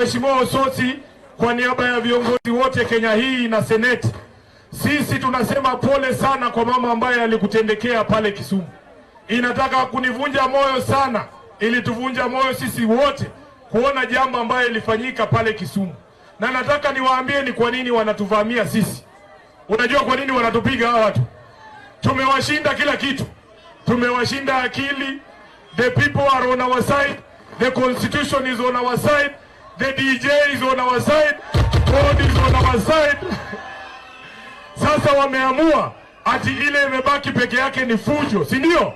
Mheshimiwa Osotsi, kwa niaba ya viongozi wote Kenya hii na Seneti, sisi tunasema pole sana kwa mama ambaye alikutendekea pale Kisumu. Inataka kunivunja moyo sana, ili tuvunja moyo sisi wote kuona jambo ambaye ilifanyika pale Kisumu. Na nataka niwaambie ni kwa nini wanatuvamia sisi. Unajua kwa nini wanatupiga hawa watu? Tumewashinda kila kitu. Tumewashinda akili. The people are on our side. The constitution is on our side. The DJ is on our side. God is on our side. Sasa wameamua ati ile imebaki peke yake ni fujo, si ndio?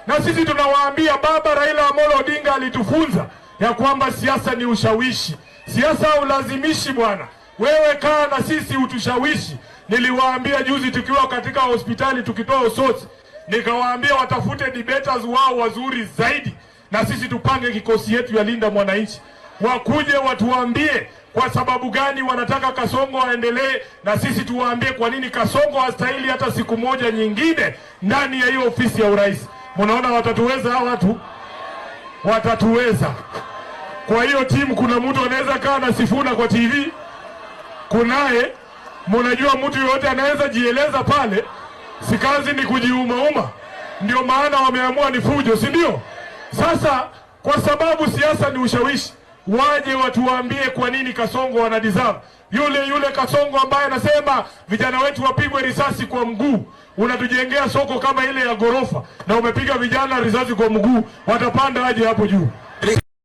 Na sisi tunawaambia baba Raila Amolo Odinga alitufunza ya kwamba siasa ni ushawishi. Siasa ulazimishi bwana. Wewe kaa na sisi utushawishi. Niliwaambia juzi tukiwa katika hospitali tukitoa Osotsi, nikawaambia watafute debaters wao wazuri zaidi, na sisi tupange kikosi yetu ya Linda Mwananchi. Wakuje watuambie kwa sababu gani wanataka Kasongo aendelee, na sisi tuwaambie kwa nini Kasongo hastahili hata siku moja nyingine ndani ya hiyo ofisi ya urais. Mnaona watatuweza hawa watu? Watatuweza. Kwa hiyo timu, kuna mtu anaweza kaa na Sifuna kwa TV? Kunaye. Mnajua mtu yote anaweza jieleza pale. Si kazi ni kujiuma. Ndio maana wameamua ni fujo, si ndio? Sasa kwa sababu siasa ni ushawishi, waje watuambie kwa nini Kasongo wanadeserve. Yule Kasongo ambaye anasema vijana wetu wapigwe risasi kwa mguu. Unatujengea soko kama ile ya gorofa na umepiga vijana risasi kwa mguu, watapanda aje hapo juu?